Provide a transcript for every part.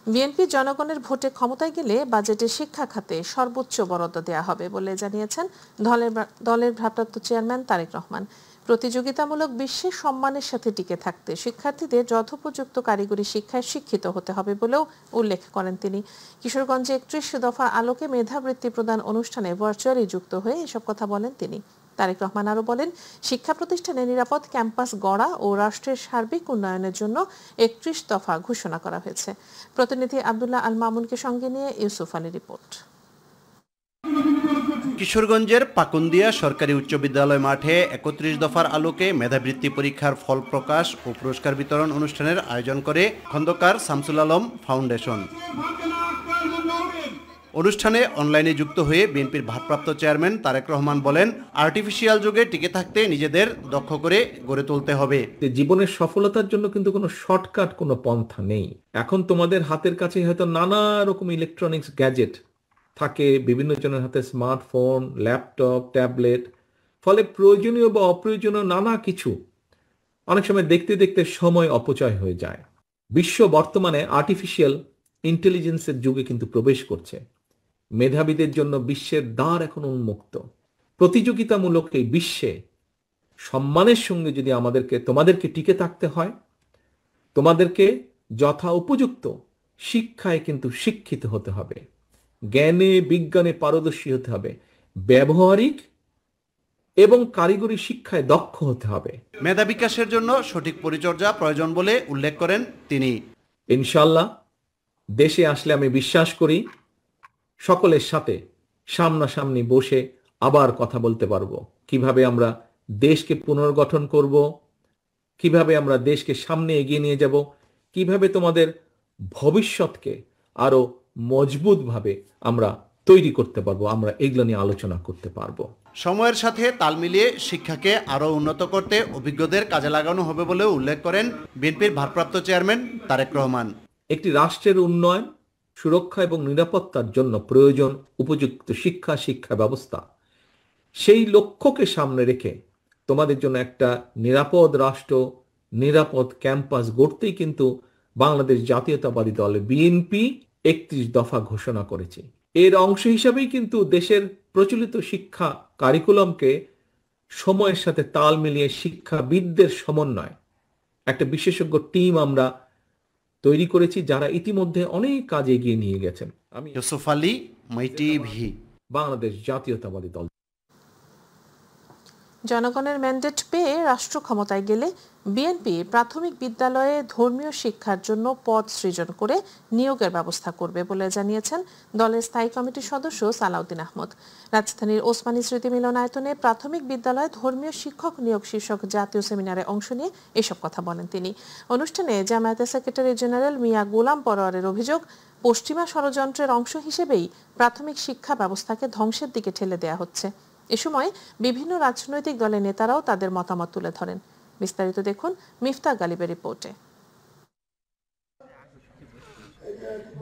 BNP জনগণের ভোটে ক্ষমতায় গেলে বাজেটে শিক্ষা খাতে সর্বোচ্চ বরাদ্দ দেওয়া হবে বলে জানিয়েছেন দলের ভারপ্রাপ্ত চেয়ারম্যান তারেক রহমান। প্রতিযোগিতামূলক বিশ্বে সম্মানের সাথে টিকে থাকতে শিক্ষার্থীদের যথোপযুক্ত কারিগরি শিক্ষায় শিক্ষিত হতে হবে বলেও উল্লেখ করেন তিনি। কিশোরগঞ্জে 31 দফা আলোকে মেধাবৃত্তি প্রদান অনুষ্ঠানে ভার্চুয়ালি যুক্ত হয়ে এসব কথা বলেন তিনি। তারেক রহমান আরও বলেন, শিক্ষা প্রতিষ্ঠানে নিরাপদ ক্যাম্পাস গড়া ও রাষ্ট্রের সার্বিক উন্নয়নের জন্য 31 দফা ঘোষণা করা হয়েছে। প্রতিনিধি আব্দুল্লাহ আল মামুনকে সঙ্গে নিয়ে ইউসুফ আলী রিপোর্ট। কিশোরগঞ্জের পাকুন্দিয়া সরকারি উচ্চ বিদ্যালয় মাঠে 31 দফার আলোকে মেধাবৃত্তি পরীক্ষার ফল প্রকাশ ও পুরস্কার বিতরণ অনুষ্ঠানের আয়োজন করে খন্দকার শামসুল আলম ফাউন্ডেশন। অনুষ্ঠানে অনলাইনে যুক্ত হয়ে বিএনপির ভারপ্রাপ্ত চেয়ারম্যান তারেক রহমান বলেন, আর্টিফিশিয়াল যুগে টিকে থাকতে নিজেদের দক্ষ করে গড়ে তুলতে হবে। জীবনের সফলতার জন্য কিন্তু কোনো শর্টকাট, কোনো পন্থা নেই। এখন তোমাদের হাতের কাছে হয়তো নানা রকম ইলেকট্রনিক্স গ্যাজেট থাকে, বিভিন্ন জনের হাতে স্মার্টফোন, ল্যাপটপ, ট্যাবলেট, ফলে প্রয়োজনীয় বা অপ্রয়োজনীয় নানা কিছু অনেক সময় দেখতে দেখতে সময় অপচয় হয়ে যায়। বিশ্ব বর্তমানে আর্টিফিশিয়াল ইন্টেলিজেন্সের যুগে কিন্তু প্রবেশ করছে। মেধাবীদের জন্য বিশ্বের দ্বার এখন উন্মুক্ত। প্রতিযোগিতামূলক এই বিশ্বে সম্মানের সঙ্গে যদি তোমাদেরকে টিকে থাকতে হয়, তোমাদেরকে যথা উপযুক্ত শিক্ষায় কিন্তু শিক্ষিত হতে হবে, জ্ঞানে বিজ্ঞানে পারদর্শী হতে হবে, ব্যবহারিক এবং কারিগরি শিক্ষায় দক্ষ হতে হবে। মেধা বিকাশের জন্য সঠিক পরিচর্যা প্রয়োজন বলে উল্লেখ করেন তিনি। ইনশাআল্লাহ দেশে আসলে আমি বিশ্বাস করি সকলের সাথে সামনাসামনি বসে আবার কথা বলতে পারবো, কিভাবে আমরা দেশকে পুনর্গঠন করব, কিভাবে আমরা দেশকে সামনে এগিয়ে নিয়ে যাব, কিভাবে তোমাদের ভবিষ্যৎকে আরো মজবুতভাবে আমরা তৈরি করতে পারবো, আমরা এগুলো নিয়ে আলোচনা করতে পারবো। সময়ের সাথে তাল মিলিয়ে শিক্ষাকে আরো উন্নত করতে অভিজ্ঞদের কাজে লাগানো হবে বলে উল্লেখ করেন বিএনপির ভারপ্রাপ্ত চেয়ারম্যান তারেক রহমান। একটি রাষ্ট্রের উন্নয়ন, সুরক্ষা এবং নিরাপত্তার জন্য প্রয়োজন উপযুক্ত শিক্ষা ব্যবস্থা। সেই লক্ষ্যকে সামনে রেখে তোমাদের জন্য একটা নিরাপদ রাষ্ট্র, নিরাপদ ক্যাম্পাস গড়তেই কিন্তু বাংলাদেশ জাতীয়তাবাদী দল বিএনপি 31 দফা ঘোষণা করেছে। এর অংশ হিসাবেই কিন্তু দেশের প্রচলিত শিক্ষা কারিকুলামকে সময়ের সাথে তাল মিলিয়ে শিক্ষাবিদদের সমন্বয় একটা বিশেষজ্ঞ টিম আমরা তৈরি করেছি, যারা ইতিমধ্যে অনেক কাজ এগিয়ে নিয়ে গেছেন। আমি ইউসুফ আলী, মাই টিভি, বাংলাদেশ জাতীয়তাবাদী দল। জনগণের ম্যান্ডেট পেয়ে রাষ্ট্র ক্ষমতায় গেলে বিএনপি প্রাথমিক বিদ্যালয়ে ধর্মীয় শিক্ষার জন্য পদ সৃজন করে নিয়োগের ব্যবস্থা করবে বলে জানিয়েছেন দলের স্থায়ী কমিটির সদস্য সালাউদ্দিন আহমদ। রাজধানীর ওসমানী স্মৃতি মিলনায়তনে প্রাথমিক বিদ্যালয়ে ধর্মীয় শিক্ষক নিয়োগ শীর্ষক জাতীয় সেমিনারে অংশ নিয়ে এসব কথা বলেন তিনি। অনুষ্ঠানে জামায়াতের সেক্রেটারি জেনারেল মিয়া গোলাম পরোয়ারের অভিযোগ, পশ্চিমা ষড়যন্ত্রের অংশ হিসেবেই প্রাথমিক শিক্ষা ব্যবস্থাকে ধ্বংসের দিকে ঠেলে দেয়া হচ্ছে। এ সময় বিভিন্ন রাজনৈতিক দলের নেতারাও তাদের মতামত তুলে ধরেন। বিস্তারিত দেখুন মিফতাহ গালিবের রিপোর্টে।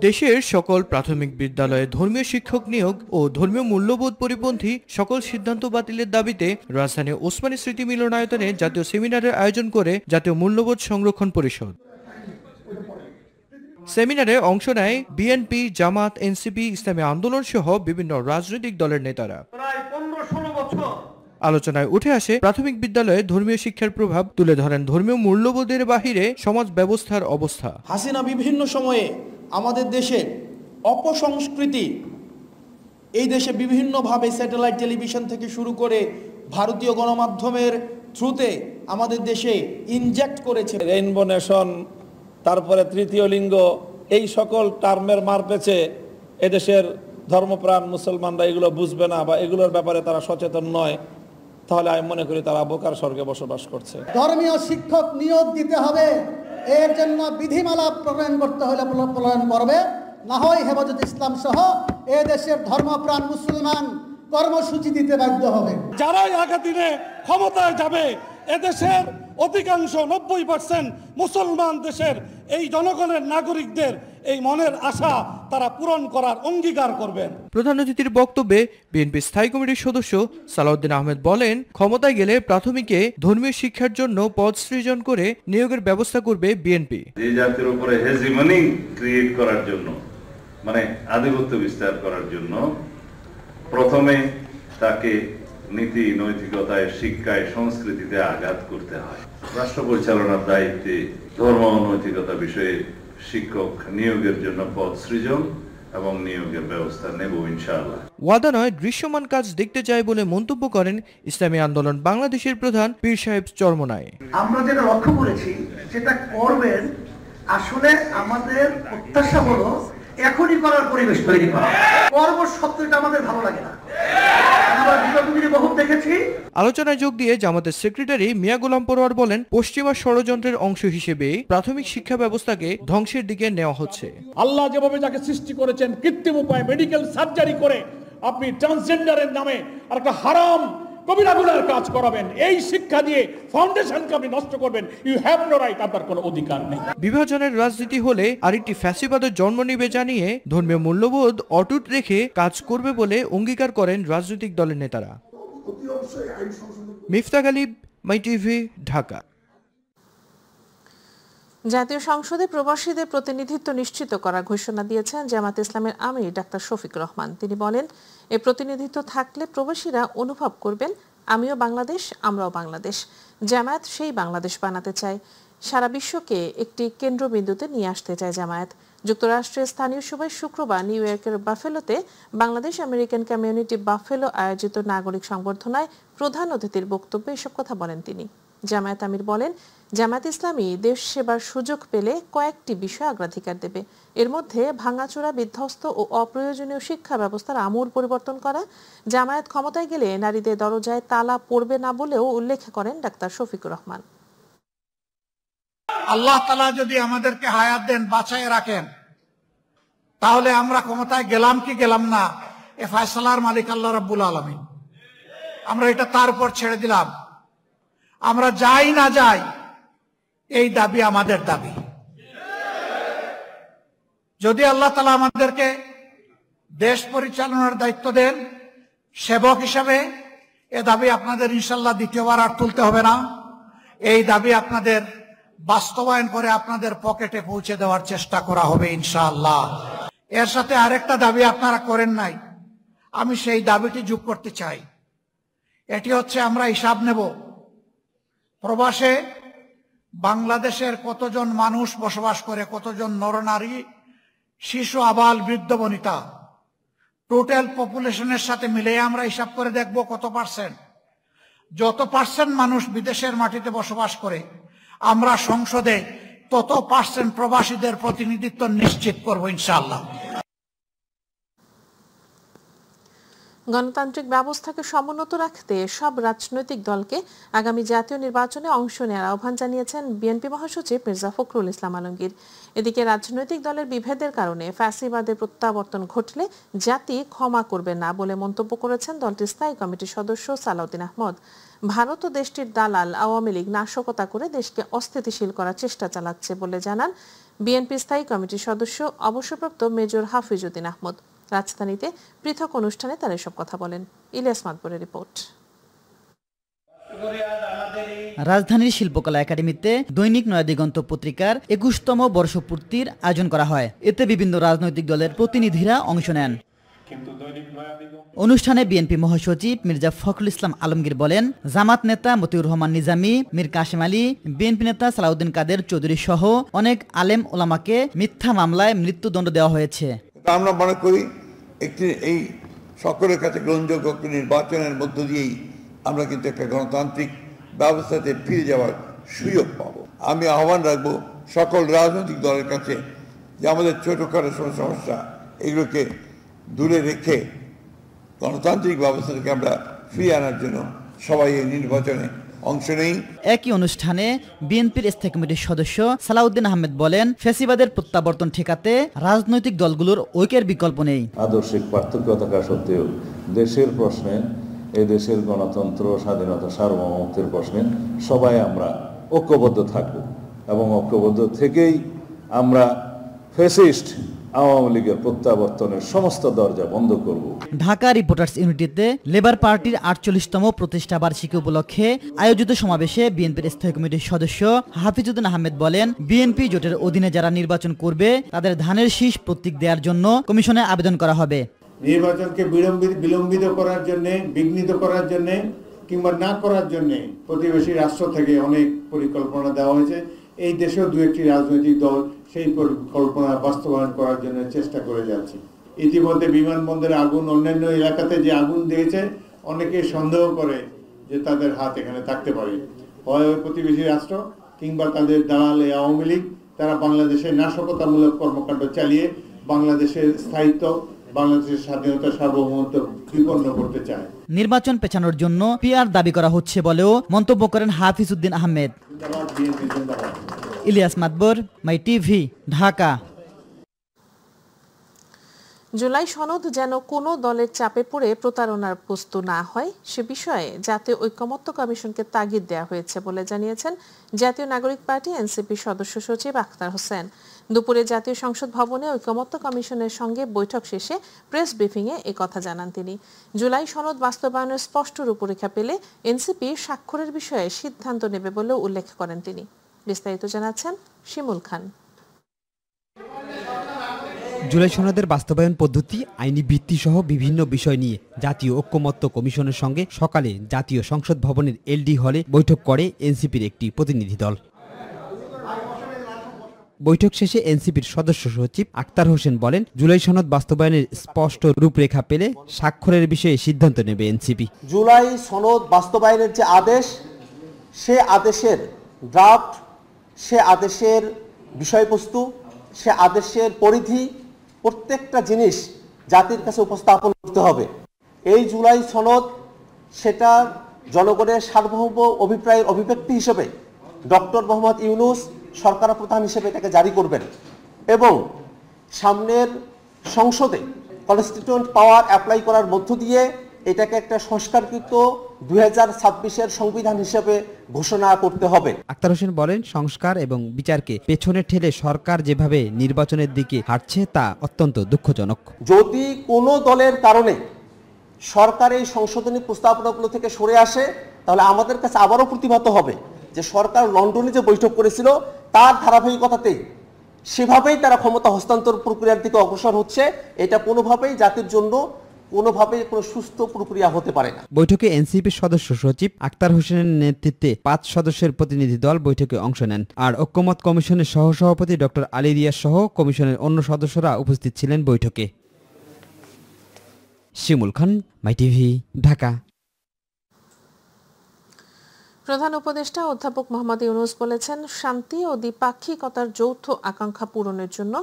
দেশের সকল প্রাথমিক বিদ্যালয়ে ধর্মীয় শিক্ষক নিয়োগ ও ধর্মীয় মূল্যবোধ পরিপন্থী সকল সিদ্ধান্ত বাতিলের দাবিতে রাজধানী ওসমানী স্মৃতি মিলনায়তনে জাতীয় সেমিনারের আয়োজন করে জাতীয় মূল্যবোধ সংরক্ষণ পরিষদ। সেমিনারে অংশ নেয় বিএনপি, জামাত, এনসিপি, ইসলামী আন্দোলন সহ বিভিন্ন রাজনৈতিক দলের নেতারা। আলোচনায় উঠে আসে প্রাথমিক বিদ্যালয়ে ধর্মীয় শিক্ষার প্রভাব, তুলে ধরেন ধর্মীয় মূল্যবোধের বাহিরে সমাজ ব্যবস্থার অবস্থা। হাসিনা বিভিন্ন সময়ে আমাদের দেশে অপসংস্কৃতি, এই দেশে বিভিন্নভাবে স্যাটেলাইট টেলিভিশন থেকে শুরু করে ভারতীয় গণমাধ্যমের থ্রুতে আমাদের দেশে ইনজেক্ট করেছে। রেইনবো নেশন, তারপরে তৃতীয় লিঙ্গ, এই সকল টার্মের মার পেছে এদেশের ধর্মপ্রাণ মুসলমানরা এগুলো বুঝবে না বা এগুলোর ব্যাপারে তারা সচেতন নয়, তাহলে আমি মনে করি তারা বোকার স্বর্গে বসবাস করছে। ধর্মীয় শিক্ষক নিয়োগ দিতে হবে, এর জন্য বিধিমালা প্রণয়ন করতে হলে প্রণয়ন করবে, না হয় হেফাজত ইসলাম সহ এ দেশের ধর্মপ্রাণ মুসলমান কর্মসূচি দিতে বাধ্য হবে। যারাই আগামীতে ক্ষমতায় যাবে, এদেশের অধিকাংশ 90% মুসলমান দেশের এই জনগণের নাগরিকদের এই মনের আশা তারা পূরণ করার অঙ্গীকার করবেন। প্রধান অতিথির বক্তব্যে বিএনপি স্থায়ী কমিটির সদস্য সালাউদ্দিন আহমেদ বলেন, ক্ষমতায় গেলে প্রাথমিকে ধর্মীয় শিক্ষার জন্য পদ সৃজন করে নিয়োগের ব্যবস্থা করবে বিএনপি। এই জাতির উপরে হেজিমনি ক্রিয়েট করার জন্য, মানে আধিপত্য বিস্তার করার জন্য প্রথমে তাকে নীতি নৈতিকতায়, শিক্ষায়, সংস্কৃতিতে আঘাত করতে হয়। রাষ্ট্র পরিচালনার দায়িত্বে ধর্ম ও নৈতিকতা বিষয়ে শিক্ষক নিয়োগের জন্য পদ সৃজন এবং নিয়োগের ব্যবস্থা নেব ইনশাআল্লাহ। ওয়াদা নয়, দৃশ্যমান কাজ দেখতে চায় বলে মন্তব্য করেন ইসলামী আন্দোলন বাংলাদেশের প্রধান পীর সাহেব চরমনায়। আমরা যেটা লক্ষ্য করেছি সেটা করবেন, আসলে আমাদের প্রত্যাশা হলো এখনই করার পরিবেশ তৈরি করা। কর্ম সত্যটা আমাদের ভালো লাগে না, আমরা বিগত দিনে বহুত দেখেছি। আলোচনায় যোগ দিয়ে জামাতের সেক্রেটারি মিয়া গোলাম পরোয়ার বলেন, পশ্চিমা ষড়যন্ত্রের অংশ হিসেবে প্রাথমিক শিক্ষা ব্যবস্থাকে ধ্বংসের দিকে নেওয়া হচ্ছে। আল্লাহ যেভাবে যাকে সৃষ্টি করেছেন কৃত্রিম উপায়ে মেডিকেল সার্জারি করে আপনি ট্রান্সজেন্ডারের নামে আর একটা হারাম কবিরা গুনার কাজ করাবেন, এই শিক্ষা দিয়ে ফাউন্ডেশনকে আপনি নষ্ট করবেন। ইউ হ্যাভ নো রাইট, আপনার কোনো অধিকার নেই। বিভাজনের রাজনীতি হলে আরেকটি ফ্যাসিবাদের জন্ম নিবে জানিয়ে ধর্মীয় মূল্যবোধ অটুট রেখে কাজ করবে বলে অঙ্গীকার করেন রাজনৈতিক দলের নেতারা। মিফতাহ গালিব, মাই টিভি, ঢাকা। জাতীয় সংসদে প্রবাসীদের প্রতিনিধিত্ব নিশ্চিত করার ঘোষণা দিয়েছেন জামাত ইসলামের আমির ডাক্তার শফিক রহমান। তিনি বলেন, এই প্রতিনিধিত্ব থাকলে প্রবাসীরা অনুভব করবেন আমিও বাংলাদেশ, আমরাও বাংলাদেশ। জামায়াত সেই বাংলাদেশ বানাতে চায়, সারা বিশ্বকে একটি কেন্দ্রবিন্দুতে নিয়ে আসতে চায় জামায়াত। যুক্তরাষ্ট্রের স্থানীয় সময় শুক্রবার নিউ ইয়র্কের বাফেলোতে বাংলাদেশ আমেরিকান কমিউনিটি বাফেলো আয়োজিত নাগরিক সংবর্ধনায় প্রধান অতিথির বক্তব্যে এসব কথা বলেন তিনি। জামায়াত আমির বলেন, জামায়াত ইসলামী দেশ সেবার সুযোগ পেলে কয়েকটি বিষয় অগ্রাধিকার দেবে। এর মধ্যে ভাঙাচোরা, বিধ্বস্ত ও অপ্রয়োজনীয় শিক্ষা ব্যবস্থার আমূল পরিবর্তন করা। জামায়াত ক্ষমতায় গেলে নারীদের দরজায় তালা পড়বে না বলেও উল্লেখ করেন ডাক্তার শফিকুর রহমান। আল্লাহ তাআলা যদি আমাদেরকে হায়াত দেন, বাঁচায় রাখেন, তাহলে আমরা ক্ষমতায় গেলাম কি গেলাম না, এ ফয়সালার মালিক আল্লাহ রাব্বুল আলামিন। আমরা এটা তার উপর ছেড়ে দিলাম। আমরা যাই না যাই, এই দাবি আমাদের দাবি। যদি আল্লাহ তাআলা আমাদেরকে দেশ পরিচালনার দায়িত্ব দেন সেবক হিসাবে, এ দাবি আপনাদের ইনশাআল্লাহ দ্বিতীয়বার আর তুলতে হবে না। এই দাবি আপনাদের বাস্তবায়ন করে আপনাদের পকেটে পৌঁছে দেওয়ার চেষ্টা করা হবে ইনশাআল্লাহ। এর সাথে আরেকটা দাবি আপনারা করেন নাই, আমি সেই দাবিটি যোগ করতে চাই। এটি হচ্ছে, আমরা হিসাব নেব প্রবাসে বাংলাদেশের কতজন মানুষ বসবাস করে, কতজন নরনারী, শিশু, আবাল, বৃদ্ধ বনিতা, টোটাল পপুলেশনের সাথে মিলে আমরা হিসাব করে দেখব কত পার্সেন্ট। যত পার্সেন্ট মানুষ বিদেশের মাটিতে বসবাস করে, আমরা সংসদে তত পার্সেন্ট প্রবাসীদের প্রতিনিধিত্ব নিশ্চিত করব ইনশাআল্লাহ। গণতান্ত্রিক ব্যবস্থাকে সমুন্নত রাখতে সব রাজনৈতিক দলকে আগামী জাতীয় নির্বাচনে অংশ নেওয়ার আহ্বান জানিয়েছেন বিএনপি মহাসচিব মির্জা ফখরুল ইসলাম আলমগীর। এদিকে রাজনৈতিক দলের বিভেদের কারণে ফ্যাসিবাদের প্রত্যাবর্তন ঘটলে জাতি ক্ষমা করবে না বলে মন্তব্য করেছেন দলটির স্থায়ী কমিটির সদস্য সালাউদ্দিন আহমদ। ভারত ও দেশটির দালাল আওয়ামী লীগ নাশকতা করে দেশকে অস্থিতিশীল করার চেষ্টা চালাচ্ছে বলে জানান বিএনপি স্থায়ী কমিটির সদস্য অবসরপ্রাপ্ত মেজর হাফিজউদ্দিন আহমদ। রাজধানীতে পৃথক অনুষ্ঠানে তারা এসব কথা বলেন। ইলিয়াস মাদবরের রিপোর্ট। রাজধানীর শিল্পকলা একাডেমিতে দৈনিক নয়াদিগন্ত পত্রিকার ২১তম বর্ষপূর্তির আয়োজন করা হয়। এতে বিভিন্ন রাজনৈতিক দলের প্রতিনিধিরা অংশ নেন। অনুষ্ঠানে বিএনপি মহাসচিব মির্জা ফখরুল ইসলাম আলমগীর বলেন, জামাত নেতা মতিউর রহমান নিজামী, মীর কাশেম আলী, বিএনপি নেতা সালাউদ্দিন কাদের চৌধুরী সহ অনেক আলেম ওলামাকে মিথ্যা মামলায় মৃত্যুদণ্ড দেওয়া হয়েছে। আমরা মনে করি এই সকলের কাছে গ্রহণযোগ্য নির্বাচনের মধ্য দিয়েই আমরা কিন্তু একটা গণতান্ত্রিক ব্যবস্থাতে ফিরে যাওয়ার সুযোগ পাব। আমি আহ্বান রাখবো সকল রাজনৈতিক দলের কাছে যে আমাদের ছোটখাটো সমস্যা এগুলোকে দূরে রেখে গণতান্ত্রিক ব্যবস্থাটাকে আমরা ফিরিয়ে আনার জন্য সবাই এই নির্বাচনে অংশ নেই। একই অনুষ্ঠানে বিএনপির স্থায়ী কমিটির সদস্য সালাউদ্দিন আহমেদ বলেন, ফ্যাসিবাদের প্রত্যাবর্তন ঠেকাতে রাজনৈতিক দলগুলোর ঐক্যের বিকল্প নেই। আদর্শিক পার্থক্য থাকা সত্ত্বেও দেশের প্রশ্নে, এই দেশের গণতন্ত্র, স্বাধীনতা, সার্বভৌমত্বের প্রশ্নে সবাই আমরা ঐক্যবদ্ধ থাকব এবং ঐক্যবদ্ধ থেকেই আমরা ফ্যাসিস্ট আওয়ামী লীগের প্রত্যাবর্তনের সমস্ত দরজা বন্ধ করব। ঢাকা রিপোর্টার্স ইউনিটিতে লেবার পার্টির ৪৮তম প্রতিষ্ঠা বার্ষিকী উপলক্ষে আয়োজিত সমাবেশে বিএনপির স্থায়ী কমিটির সদস্য হাফিজউদ্দিন আহমেদ বলেন, বিএনপি জোটের অধীনে যারা নির্বাচন করবে তাদের ধানের শীষ প্রতীক দেওয়ার জন্য কমিশনে আবেদন করা হবে। নির্বাচনকে বিলম্বিত করার জন্য, বিঘ্নিত করার জন্য কিংবা না করার জন্য প্রতিবেশী রাষ্ট্র থেকে অনেক পরিকল্পনা দেওয়া হয়েছে। এই দেশেও দু একটি রাজনৈতিক দল সেই পরিকল্পনা বাস্তবায়ন করার জন্য চেষ্টা করে যাচ্ছে। ইতিমধ্যে বিমানবন্দরে আগুন, অন্যান্য এলাকাতে যে আগুন দিয়েছে, অনেকে সন্দেহ করে যে তাদের হাত এখানে থাকতে পারে। হয় প্রতিবেশী রাষ্ট্র কিংবা তাদের দালাল আওয়ামী লীগ, তারা বাংলাদেশের নাশকতামূলক কর্মকাণ্ড চালিয়ে বাংলাদেশের স্থায়িত্ব, বাংলাদেশের স্বাধীনতা, সার্বভৌমত্ব বিপন্ন করতে চায়। নির্বাচন পেছানোর জন্য পিআর দাবি করা হচ্ছে বলেও মন্তব্য করেন হাফিজউদ্দিন আহমেদ। ইলিয়াস মাতবর, মাই টিভি, ঢাকা। জুলাই সনদ যেন কোনো দলের চাপে পড়ে প্রতারণার বস্তু না হয় সে বিষয়ে জাতীয় ঐকমত্য কমিশনকে তাগিদ দেওয়া হয়েছে বলে জানিয়েছেন জাতীয় নাগরিক পার্টি এনসিপি সদস্য সচিব আখতার হোসেন। দুপুরে জাতীয় সংসদ ভবনে ঐকমত্য কমিশনের সঙ্গে বৈঠক শেষে প্রেস ব্রিফিংয়ে একথা জানান তিনি। জুলাই সনদ বাস্তবায়নের স্পষ্ট রূপরেখা পেলে এনসিপি স্বাক্ষরের বিষয়ে সিদ্ধান্ত নেবে বলেও উল্লেখ করেন তিনি। বিস্তারিত জানাচ্ছেন শিমুল খান। জুলাই সনদের বাস্তবায়ন পদ্ধতি, আইনি ভিত্তি সহ বিভিন্ন বিষয় নিয়ে জাতীয় ঐকমত্য কমিশনের সঙ্গে সকালে জাতীয় সংসদ ভবনের এলডি হলে বৈঠক করে এনসিপির একটি প্রতিনিধি দল। বৈঠক শেষে এনসিপির সদস্য সচিব আখতার হোসেন বলেন, জুলাই সনদ বাস্তবায়নের স্পষ্ট রূপরেখা পেলে স্বাক্ষরের বিষয়ে সিদ্ধান্ত নেবে এনসিপি। জুলাই সনদ বাস্তবায়নের যে আদেশ, সে আদেশের ড্রাফট, সে আদেশের বিষয়বস্তু, সে আদেশের পরিধি, প্রত্যেকটা জিনিস জাতির কাছে উপস্থাপন করতে হবে। এই জুলাই সনদ সেটা জনগণের সার্বভৌম অভিপ্রায়ের অভিব্যক্তি হিসেবে ডক্টর মোহাম্মদ ইউনূস সরকার প্রধান হিসেবে এটাকে জারি করবেন এবং সামনের সংসদে কনস্টিটিউয়েন্ট পাওয়ার অ্যাপ্লাই করার মধ্য দিয়ে এটাকে একটা সংস্কারকৃত 2026-এর সংবিধান হিসেবে ঘোষণা করতে হবে। আখতার হোসেন বলেন, সংস্কার এবং বিচারকে পেছনে ঠেলে সরকার যেভাবে নির্বাচনের দিকে হাঁটছে তা অত্যন্ত দুঃখজনক। যদি কোনো দলের কারণে সরকার এই সংশোধনী প্রস্তাবনাগুলো থেকে সরে আসে, তাহলে আমাদের কাছে আবারও প্রতিভাত হবে যে সরকার লন্ডনে যে বৈঠক করেছিল তার ধারাবাহিকতাতেই সেভাবেই তারা ক্ষমতা হস্তান্তর প্রক্রিয়ার দিকে অগ্রসর হচ্ছে। এটা কোনোভাবেই জাতির জন্য কোনোভাবেই কোনো সুস্থ প্রক্রিয়া হতে পারে না। বৈঠকে এনসিপির সদস্য সচিব আখতার হোসেনের নেতৃত্বে 5 সদস্যের প্রতিনিধি দল বৈঠকে অংশ নেন। আর ঐকমত্য কমিশনের সহসভাপতি ডক্টর আলী রিয়াজ সহ কমিশনের অন্য সদস্যরা উপস্থিত ছিলেন বৈঠকে। শিমুল খান, মাই টিভি, ঢাকা। প্রধান উপদেষ্টা অধ্যাপক মোহাম্মদ ইউনূস বলেছেন, শান্তি ও দ্বিপাক্ষিকতার যৌথ আকাঙ্ক্ষা পূরণের জন্য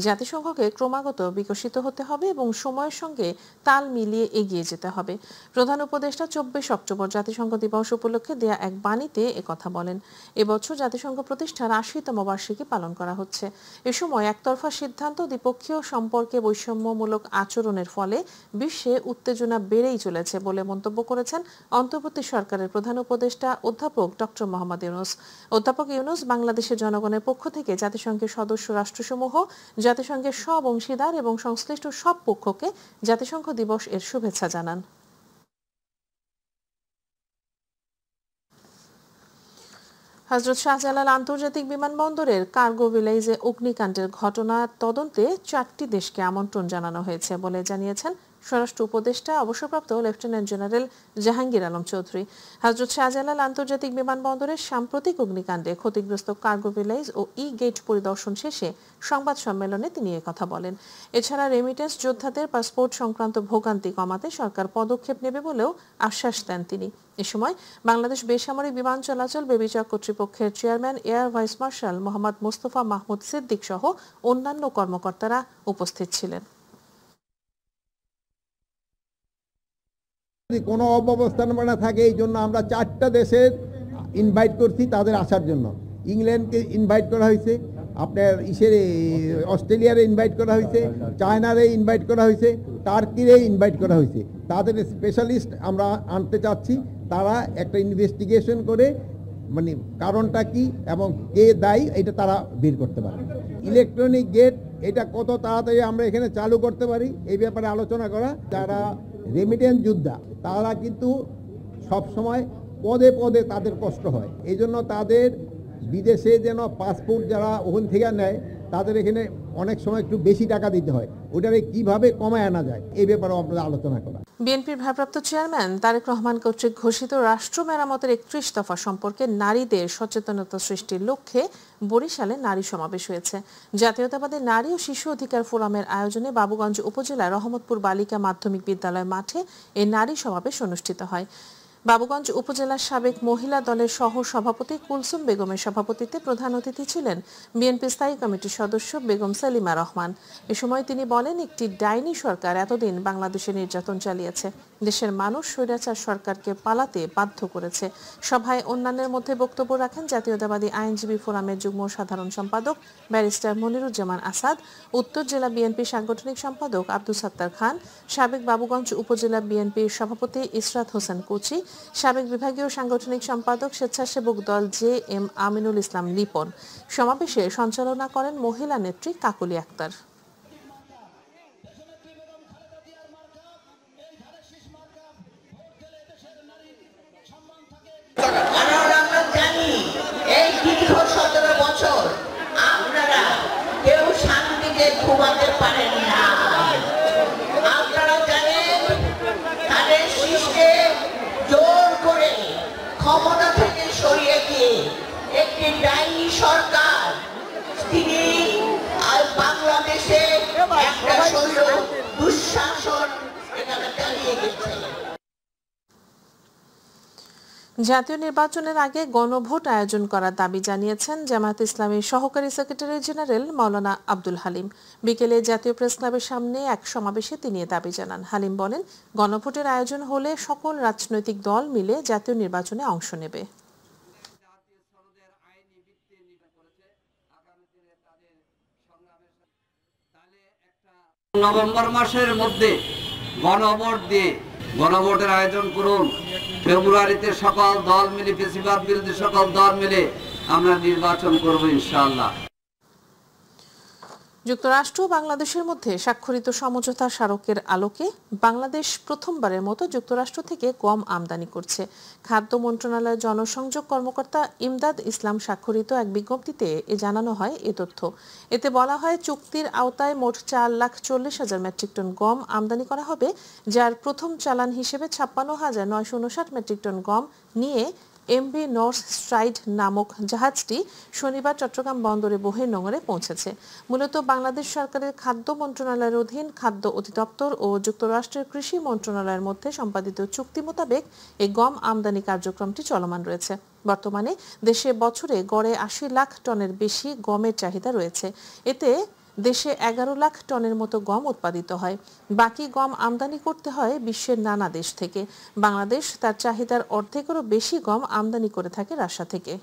জাতিসংঘকে ক্রমাগত বিকশিত হতে হবে এবং সময়ের সঙ্গে তাল মিলিয়ে এগিয়ে যেতে হবে। প্রধান উপদেষ্টা 24 অক্টোবর জাতিসংঘ দিবস উপলক্ষে দেয়া এক বাণীতে একথা বলেন। এবছর জাতিসংঘ প্রতিষ্ঠার 80তম বার্ষিকী পালন করা হচ্ছে। এ সময় একতরফা সিদ্ধান্ত, দ্বিপক্ষীয় সম্পর্কে বৈষম্যমূলক আচরণের ফলে বিশ্বে উত্তেজনা বেড়েই চলেছে বলে মন্তব্য করেছেন অন্তর্বর্তী সরকারের প্রধান উপদেষ্টা অধ্যাপক ডক্টর মোহাম্মদ ইউনূস। অধ্যাপক ইউনূস বাংলাদেশের জনগণের পক্ষ থেকে জাতিসংঘের সদস্য রাষ্ট্রসমূহ, জাতিসংঘের সব অংশীদার এবং সংশ্লিষ্ট সব পক্ষকে জাতিসংঘ দিবস এর শুভেচ্ছা জানান। হযরত শাহজালাল আন্তর্জাতিক বিমানবন্দরের কার্গো ভিলেজে অগ্নিকাণ্ডের ঘটনার তদন্তে 4টি দেশকে আমন্ত্রণ জানানো হয়েছে বলে জানিয়েছেন স্বরাষ্ট্র উপদেষ্টা অবসরপ্রাপ্ত লেফটেন্যান্ট জেনারেল জাহাঙ্গীর আলম চৌধুরী। হযরত শাহজালাল আন্তর্জাতিক বিমানবন্দরের সাম্প্রতিক অগ্নিকাণ্ডে ক্ষতিগ্রস্ত কার্গো ভিলেজ ও ই গেট পরিদর্শন শেষে সংবাদ সম্মেলনে তিনি একথা বলেন। এছাড়া রেমিটেন্স যোদ্ধাদের পাসপোর্ট সংক্রান্ত ভোগান্তি কমাতে সরকার পদক্ষেপ নেবে বলেও আশ্বাস দেন তিনি। এ সময় বাংলাদেশ বেসামরিক বিমান চলাচল বেবিচক কর্তৃপক্ষের chairman air vice marshal Mohammad Mostafa Mahmud Siddique সহ অন্যান্য কর্মকর্তারা উপস্থিত ছিলেন। কোনো অব্যবস্থান না থাকে, এই জন্য আমরা 4টা দেশের ইনভাইট করছি তাদের আসার জন্য। ইংল্যান্ডকে ইনভাইট করা হয়েছে, আপনার অস্ট্রেলিয়ারে ইনভাইট করা হয়েছে, চায়নারে ইনভাইট করা হয়েছে, টার্কিরে ইনভাইট করা হয়েছে। তাদের স্পেশালিস্ট আমরা আনতে চাচ্ছি, তারা একটা ইনভেস্টিগেশন করে মানে কারণটা কি এবং কে দায়ী এটা তারা বের করতে পারে। ইলেকট্রনিক গেট এটা কত তাড়াতাড়ি আমরা এখানে চালু করতে পারি এই ব্যাপারে আলোচনা করা। যারা রেমিটেন্স যোদ্ধা তারা কিন্তু সব সময় পদে পদে তাদের কষ্ট হয়, এই জন্য তাদের বিদেশে যেন পাসপোর্ট যারা ওখান থেকে নেয় তাদের এখানে অনেক সময় একটু বেশি টাকা দিতে হয়, ওটারে কিভাবে কমায় আনা যায় এই ব্যাপারে আপনাদের আলোচনা করা। বিএনপির ভারপ্রাপ্ত চেয়ারম্যান তারেক রহমান কর্তৃক ঘোষিত রাষ্ট্র মেরামতের 31 দফা সম্পর্কে নারীদের সচেতনতা সৃষ্টির লক্ষ্যে বরিশালে নারী সমাবেশ হয়েছে। জাতীয়তাবাদী নারী ও শিশু অধিকার ফোরামের আয়োজনে বাবুগঞ্জ উপজেলার রহমতপুর বালিকা মাধ্যমিক বিদ্যালয় মাঠে এই নারী সমাবেশ অনুষ্ঠিত হয়। বাবুগঞ্জ উপজেলার সাবেক মহিলা দলের সহ সভাপতি কুলসুম বেগমের সভাপতিত্বে প্রধান অতিথি ছিলেন বিএনপি স্থায়ী কমিটির সদস্য বেগম সেলিমা রহমান। এ সময় তিনি বলেন, একটি ডাইনি সরকার এতদিন বাংলাদেশে নির্যাতন চালিয়েছে, দেশের মানুষ স্বৈরাচার সরকারকে পালাতে বাধ্য করেছে। সভায় অন্যান্যের মধ্যে বক্তব্য রাখেন জাতীয়তাবাদী আইনজীবী ফোরামের যুগ্ম সাধারণ সম্পাদক ব্যারিস্টার মনিরুজ্জামান আসাদ, উত্তর জেলা বিএনপি সাংগঠনিক সম্পাদক আব্দুল সাত্তার খান, সাবেক বাবুগঞ্জ উপজেলা বিএনপির সভাপতি ইসরাত হোসেন কুচি, সাবেক বিভাগীয় সাংগঠনিক সম্পাদক স্বেচ্ছাসেবক দল JM আমিনুল ইসলাম লিপন। সমাবেশে সঞ্চালনা করেন মহিলা নেত্রী কাকলি আক্তার। এই দীর্ঘ 17 বছর আপনারা কেউ শান্তিতে ঘুমাতে পারেন না। আপনারা জানেন তাদের শীর্ষে জোর করে ক্ষমতা থেকে সরিয়ে দিয়ে একটি ডাইনি সরকার তিনি বাংলাদেশে একটা দুঃশাসন এখানে চালিয়ে গেছে। জাতীয় নির্বাচনের আগে গণভোট আয়োজন করার দাবি জানিয়েছেন জামায়াত ইসলামীর সহকারী সেক্রেটারি জেনারেল মাওলানা আব্দুল হালিম। বিকেলে জাতীয় প্রেস ক্লাবের সামনে এক সমাবেশে তিনি দাবি জানান। হালিম বলেন, গণভোটের আয়োজন হলে সকল রাজনৈতিক দল মিলে জাতীয় নির্বাচনে অংশ নেবে। নভেম্বর মাসের মধ্যে গণভোট দিয়ে গণভোটের আয়োজন করুন। ফেব্রুয়ারিতে সকল দল মিলে, ফেসিবাদ বিরোধী সকল দল মিলে আমরা নির্বাচন করব ইনশাআল্লাহ। যুক্তরাষ্ট্র ও বাংলাদেশের মধ্যে স্বাক্ষরিত সমঝোতা স্মারকের আলোকে বাংলাদেশ প্রথমবারের মতো যুক্তরাষ্ট্র থেকে গম আমদানি করছে। খাদ্য মন্ত্রণালয়ের জনসংযোগ কর্মকর্তা ইমদাদ ইসলাম স্বাক্ষরিত এক বিজ্ঞপ্তিতে জানানো হয় এ তথ্য। এতে বলা হয়, চুক্তির আওতায় মোট 4,40,000 মেট্রিক টন গম আমদানি করা হবে, যার প্রথম চালান হিসেবে 56,959 মেট্রিক টন গম নিয়ে MV নর্থ স্ট্রাইড নামক জাহাজটি শনিবার চট্টগ্রাম বন্দরে বহির্নোঙরে পৌঁছেছে। মূলত বাংলাদেশ সরকারের খাদ্য মন্ত্রণালয়ের অধীন খাদ্য অধিদপ্তর ও যুক্তরাষ্ট্রের কৃষি মন্ত্রণালয়ের মধ্যে সম্পাদিত চুক্তি মোতাবেক এই গম আমদানি কার্যক্রমটি চলমান রয়েছে। বর্তমানে দেশে বছরে গড়ে 80 লাখ টনের বেশি গমের চাহিদা রয়েছে। এতে দেশে 11 লাখ টনের মতো গম উৎপাদিত হয়। বাকি গম আমদানি করতে হয় বিশ্বের নানা দেশ থেকে। বাংলাদেশ তার চাহিদার অর্ধেকেরও বেশি গম আমদানি করে থাকে রাশিয়া থেকে।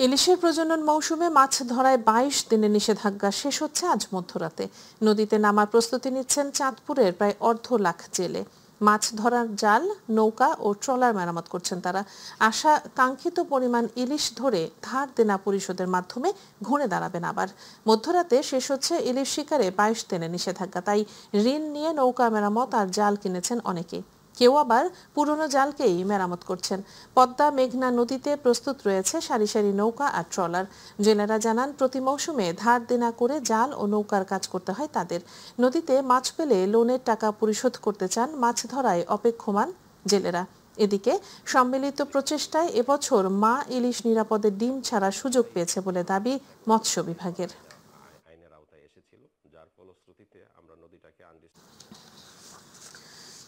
ইলিশের প্রজনন মৌসুমে মাছ ধরায় 22 দিনের নিষেধাজ্ঞা শেষ হচ্ছে আজ মধ্যরাতে। নদীতে নামার প্রস্তুতি নিচ্ছেন চাঁদপুরের প্রায় 1.5 লাখ জেলে। মাছ ধরার জাল, নৌকা ও ট্রলার মেরামত করছেন তারা। আশা কাঙ্ক্ষিত পরিমাণ ইলিশ ধরে ধার দেনা পরিশোধের মাধ্যমে ঘুরে দাঁড়াবেন আবার। মধ্যরাতে শেষ হচ্ছে ইলিশ শিকারে 22 দিনের নিষেধাজ্ঞা, তাই ঋণ নিয়ে নৌকা মেরামত আর জাল কিনেছেন অনেকে। কেউ আবার পুরনো জালকেই মেরামত করছেন। পদ্মা মেঘনা নদীতে প্রস্তুত রয়েছে সারি সারি নৌকা আর ট্রলার। জেলেরা জানান, প্রতি মৌসুমে ধার দেনা করে জাল ও নৌকার কাজ করতে হয় তাদের। নদীতে মাছ পেলে লোনের টাকা পরিশোধ করতে চান, মাছ ধরায় অপেক্ষমান জেলেরা। এদিকে সম্মিলিত প্রচেষ্টায় এবছর মা ইলিশ নিরাপদে ডিম ছাড়ার সুযোগ পেয়েছে বলে দাবি মৎস্য বিভাগের।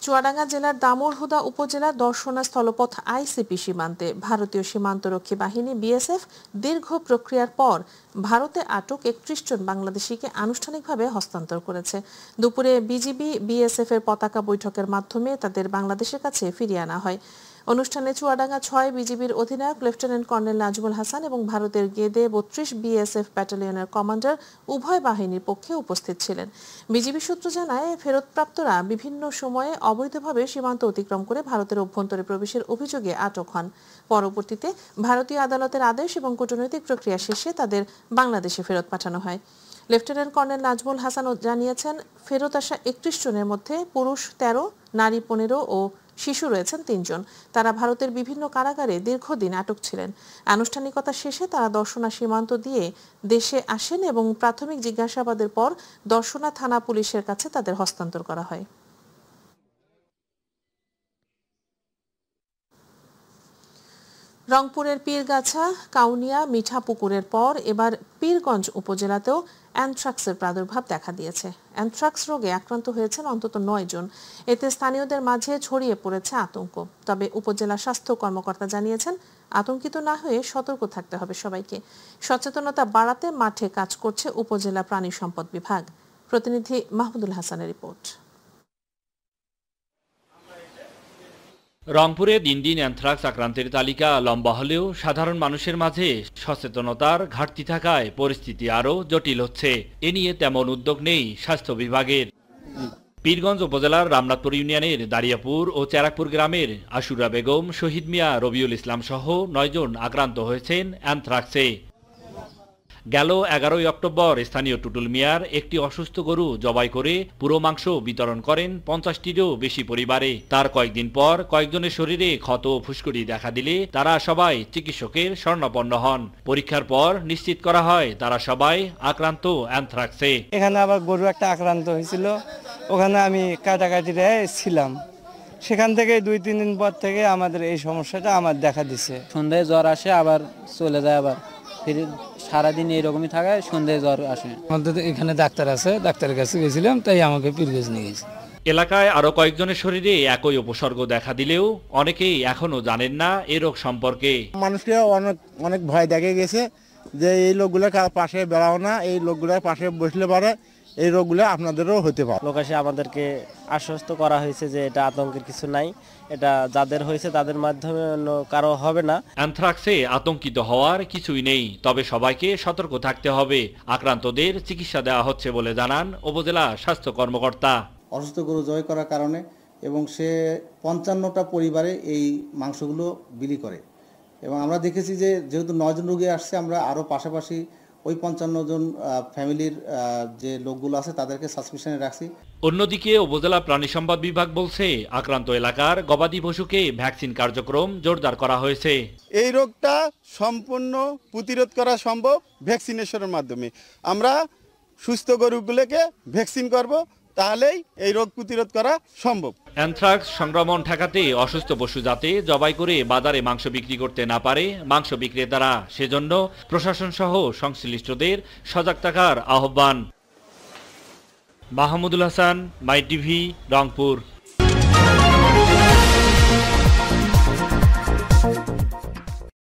চুয়াডাঙ্গা জেলার দামুড়হুদা উপজেলার দর্শনা স্থলপথ ICP সীমান্তে ভারতীয় সীমান্তরক্ষী বাহিনী BSF দীর্ঘ প্রক্রিয়ার পর ভারতে আটক 31 জন বাংলাদেশিকে আনুষ্ঠানিকভাবে হস্তান্তর করেছে। দুপুরে BGB BSF এর পতাকা বৈঠকের মাধ্যমে তাদের বাংলাদেশের কাছে ফিরিয়ে আনা হয়। অনুষ্ঠানে চুয়াডাঙ্গা ৬ বিজিবির অধিনায়ক লেফটেন্যান্ট কর্নেল নাজমুল হাসান এবং ভারতের গেদে ৩২ বিএসএফ ব্যাটালিয়নের কমান্ডার উভয় বাহিনীর পক্ষে উপস্থিত ছিলেন। বিজিবি সূত্র জানায়, ফেরতপ্রাপ্তরা বিভিন্ন সময়ে অবৈধভাবে সীমান্ত অতিক্রম করে ভারতের অভ্যন্তরে প্রবেশের অভিযোগে আটক হন। পরবর্তীতে ভারতীয় আদালতের আদেশ এবং কূটনৈতিক প্রক্রিয়া শেষে তাদের বাংলাদেশে ফেরত পাঠানো হয়। লেফটেন্যান্ট কর্নেল নাজমুল হাসান জানিয়েছেন, ফেরত আসা ৩১ জনের মধ্যে পুরুষ ১৩, নারী ১৫ ও শিশু রয়েছেন ৩ জন। তারা ভারতের বিভিন্ন কারাগারে দীর্ঘদিন আটক ছিলেন। আনুষ্ঠানিকতা শেষে তারা দর্শনা সীমান্ত দিয়ে দেশে আসেন এবং প্রাথমিক জিজ্ঞাসাবাদের পর দর্শনা থানা পুলিশের কাছে তাদের হস্তান্তর করা হয়। রংপুরের পীরগাছা, কাউনিয়া, মিঠাপুকুরের পর এবার পীরগঞ্জ উপজেলাতেও অ্যানথ্রাক্সের প্রাদুর্ভাব দেখা দিয়েছে। অ্যানথ্রাক্স রোগে আক্রান্ত হয়েছেন অন্তত ৯ জন। এতে স্থানীয়দের মাঝে ছড়িয়ে পড়েছে আতঙ্ক। তবে উপজেলা স্বাস্থ্য কর্মকর্তা জানিয়েছেন, আতঙ্কিত না হয়ে সতর্ক থাকতে হবে সবাইকে। সচেতনতা বাড়াতে মাঠে কাজ করছে উপজেলা প্রাণী সম্পদ বিভাগ। প্রতিনিধি মাহমুদুল হাসানের রিপোর্ট। রংপুরে দিন দিন অ্যানথ্রাক্স আক্রান্তের তালিকা লম্বা হলেও সাধারণ মানুষের মাঝে সচেতনতার ঘাটতি থাকায় পরিস্থিতি আরও জটিল হচ্ছে। এ নিয়ে তেমন উদ্যোগ নেই স্বাস্থ্য বিভাগের। পীরগঞ্জ উপজেলার রামনাথপুর ইউনিয়নের দারিয়াপুর ও চেরাকপুর গ্রামের আশুরা বেগম, শহীদ মিয়া, রবিউল ইসলাম সহ ৯ জন আক্রান্ত হয়েছেন অ্যানথ্রাক্সে। গেল ১১ অক্টোবর স্থানীয় টুটুল মিয়ার একটি অসুস্থ গরু জবাই করে পুরো মাংস বিতরণ করেন ৫০টিরও বেশি পরিবারে। তার কয়েকদিন পর কয়েকজনের শরীরে ক্ষত ও ফুসকুড়ি দেখা দিলে তারা সবাই চিকিৎসকের শরণাপন্ন হন। পরীক্ষার পর নিশ্চিত করা হয় তারা সবাই আক্রান্ত অ্যানথ্রাক্সে। এখানে আবার গরু একটা আক্রান্ত হয়েছিল, ওখানে আমি কাটাকাটিতে ছিলাম। সেখান থেকে ২-৩ দিন পর থেকে আমাদের এই সমস্যাটা আমার দেখা দিচ্ছে। সন্ধ্যায় জ্বর আসে, আবার চলে যায়, আবার ফিরে সারাদিন এইরকমই থাকে, সন্ধ্যায় জ্বর আসে। আমাদের এখানে ডাক্তার আছে, ডাক্তারের কাছে গেছিলাম, তাই আমাকে পীরগঞ্জ নিয়ে গেছে। এলাকায় আরো কয়েকজনের শরীরে একই উপসর্গ দেখা দিলেও অনেকেই এখনো জানেন না এ রোগ সম্পর্কে। মানুষকে অনেক ভয় দেখে গেছে যে এই লোকগুলোর পাশে বেড়াও না, এই লোকগুলোর পাশে বসলে পারে এই রোগগুলো আপনাদেরও হতে পারে। লোক এসে আমাদেরকে আশ্বস্ত করা হয়েছে যে এটা আতঙ্কের কিছু নাই, এটা যাদের হয়েছে তাদের মাধ্যমে অন্য কারো হবে না। অ্যানথ্রাক্সে আতঙ্কিত হওয়ার কিছুই নেই, তবে সবাইকে সতর্ক থাকতে হবে। আক্রান্তদের চিকিৎসা দেওয়া হচ্ছে বলে জানান উপজেলা স্বাস্থ্য কর্মকর্তা। অসুস্থ গরু জয় করার কারণে এবং সে ৫৫টা পরিবারে এই মাংসগুলো বিলি করে এবং আমরা দেখেছি যে যেহেতু ৯ জন রোগী আসছে, আমরা আরও পাশাপাশি ওই ৫৫ জন ফ্যামিলির যে লোকগুলো আছে তাদেরকে সাসপেনশনে রাখছি। অন্যদিকে উপজেলা প্রাণী সম্পদ বিভাগ বলছে আক্রান্ত এলাকার গবাদি পশুকে ভ্যাকসিন কার্যক্রম জোরদার করা হয়েছে। এই রোগটা সম্পূর্ণ প্রতিরোধ করা সম্ভব ভ্যাকসিনেশনের মাধ্যমে। আমরা সুস্থ গরুগুলোকে ভ্যাকসিন করব, তাহলেই এই রোগ প্রতিরোধ করা সম্ভব। অ্যানথ্রাক্স সংক্রমণ ঠেকাতে অসুস্থ পশু যাতে জবাই করে বাজারে মাংস বিক্রি করতে না পারে মাংস বিক্রেতারা, সেজন্য প্রশাসন সহ সংশ্লিষ্টদের সজাগ থাকার আহ্বান। মাহমুদুল হাসান, মাই টিভি, রংপুর।